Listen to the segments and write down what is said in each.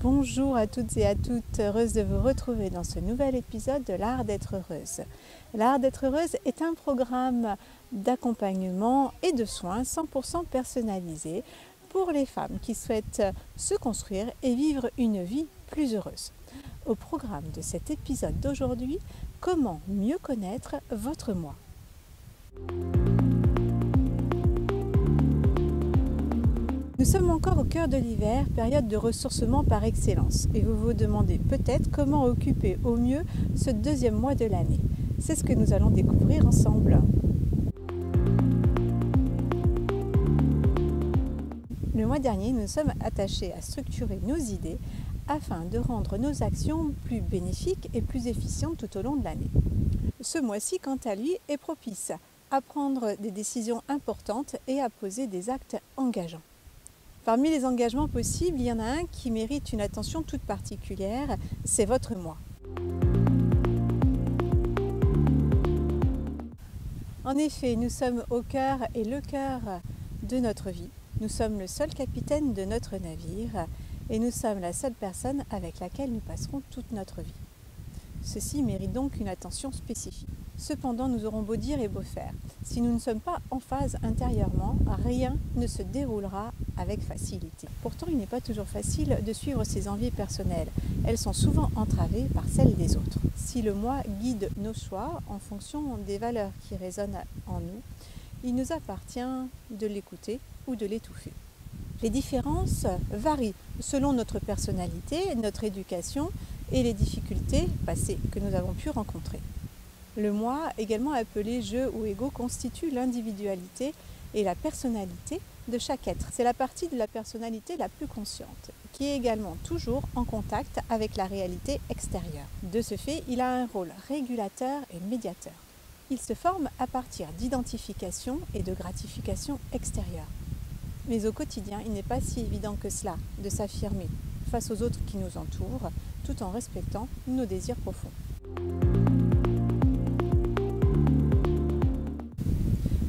Bonjour à toutes et à toutes, heureuse de vous retrouver dans ce nouvel épisode de l'Art d'être heureuse. L'Art d'être heureuse est un programme d'accompagnement et de soins 100% personnalisé pour les femmes qui souhaitent se construire et vivre une vie plus heureuse. Au programme de cet épisode d'aujourd'hui, comment mieux connaître votre moi. Nous sommes encore au cœur de l'hiver, période de ressourcement par excellence, et vous vous demandez peut-être comment occuper au mieux ce deuxième mois de l'année. C'est ce que nous allons découvrir ensemble. Le mois dernier, nous sommes attachés à structurer nos idées afin de rendre nos actions plus bénéfiques et plus efficientes tout au long de l'année. Ce mois-ci, quant à lui, est propice à prendre des décisions importantes et à poser des actes engageants. Parmi les engagements possibles, il y en a un qui mérite une attention toute particulière, c'est votre moi. En effet, nous sommes au cœur et le cœur de notre vie. Nous sommes le seul capitaine de notre navire et nous sommes la seule personne avec laquelle nous passerons toute notre vie. Ceci mérite donc une attention spécifique. Cependant, nous aurons beau dire et beau faire. Si nous ne sommes pas en phase intérieurement, rien ne se déroulera avec facilité. Pourtant, il n'est pas toujours facile de suivre ses envies personnelles. Elles sont souvent entravées par celles des autres. Si le moi guide nos choix en fonction des valeurs qui résonnent en nous, il nous appartient de l'écouter ou de l'étouffer. Les différences varient selon notre personnalité, notre éducation et les difficultés passées que nous avons pu rencontrer. Le moi, également appelé je ou ego, constitue l'individualité et la personnalité de chaque être. C'est la partie de la personnalité la plus consciente, qui est également toujours en contact avec la réalité extérieure. De ce fait, il a un rôle régulateur et médiateur. Il se forme à partir d'identification et de gratification extérieure. Mais au quotidien, il n'est pas si évident que cela de s'affirmer face aux autres qui nous entourent, tout en respectant nos désirs profonds.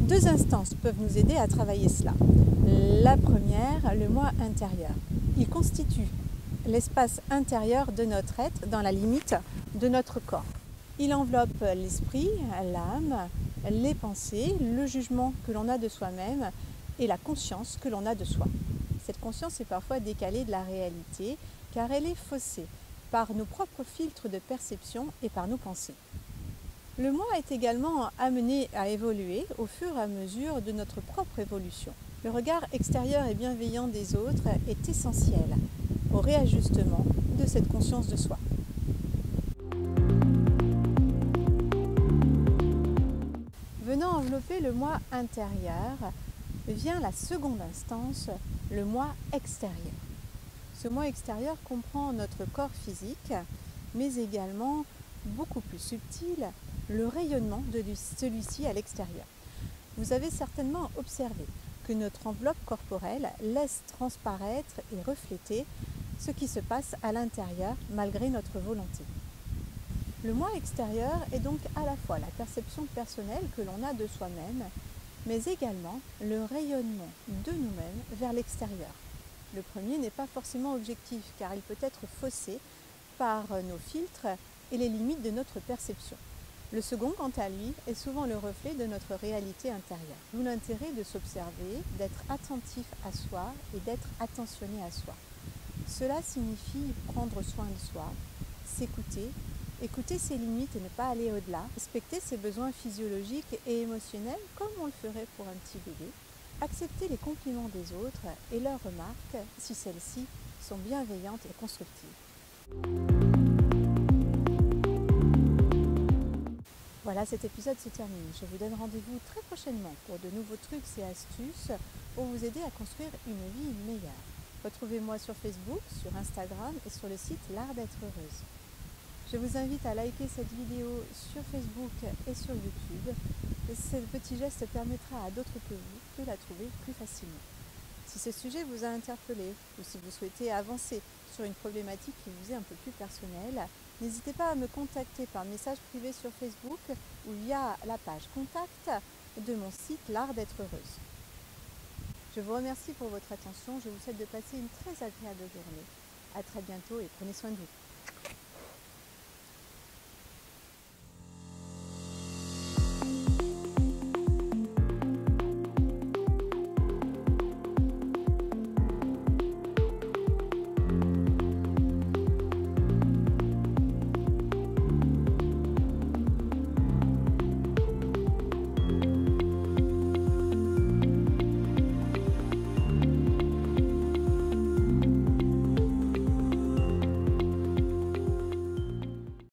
Deux instances peuvent nous aider à travailler cela. La première, le moi intérieur. Il constitue l'espace intérieur de notre être dans la limite de notre corps. Il enveloppe l'esprit, l'âme, les pensées, le jugement que l'on a de soi-même et la conscience que l'on a de soi. Cette conscience est parfois décalée de la réalité car elle est faussée par nos propres filtres de perception et par nos pensées. Le moi est également amené à évoluer au fur et à mesure de notre propre évolution. Le regard extérieur et bienveillant des autres est essentiel au réajustement de cette conscience de soi. Venant envelopper le moi intérieur, vient la seconde instance, le moi extérieur. Ce moi extérieur comprend notre corps physique, mais également, beaucoup plus subtil, le rayonnement de celui-ci à l'extérieur. Vous avez certainement observé que notre enveloppe corporelle laisse transparaître et refléter ce qui se passe à l'intérieur malgré notre volonté. Le moi extérieur est donc à la fois la perception personnelle que l'on a de soi-même, mais également le rayonnement de nous-mêmes vers l'extérieur. Le premier n'est pas forcément objectif car il peut être faussé par nos filtres et les limites de notre perception. Le second, quant à lui, est souvent le reflet de notre réalité intérieure. D'où l'intérêt de s'observer, d'être attentif à soi et d'être attentionné à soi. Cela signifie prendre soin de soi, s'écouter, écouter ses limites et ne pas aller au-delà, respecter ses besoins physiologiques et émotionnels comme on le ferait pour un petit bébé, accepter les compliments des autres et leurs remarques si celles-ci sont bienveillantes et constructives. Voilà, cet épisode se termine. Je vous donne rendez-vous très prochainement pour de nouveaux trucs et astuces pour vous aider à construire une vie meilleure. Retrouvez-moi sur Facebook, sur Instagram et sur le site L'Art d'être heureuse. Je vous invite à liker cette vidéo sur Facebook et sur YouTube. Ce petit geste permettra à d'autres que vous de la trouver plus facilement. Si ce sujet vous a interpellé ou si vous souhaitez avancer sur une problématique qui vous est un peu plus personnelle, n'hésitez pas à me contacter par message privé sur Facebook ou via la page Contact de mon site L'Art d'être heureuse. Je vous remercie pour votre attention. Je vous souhaite de passer une très agréable journée. À très bientôt et prenez soin de vous.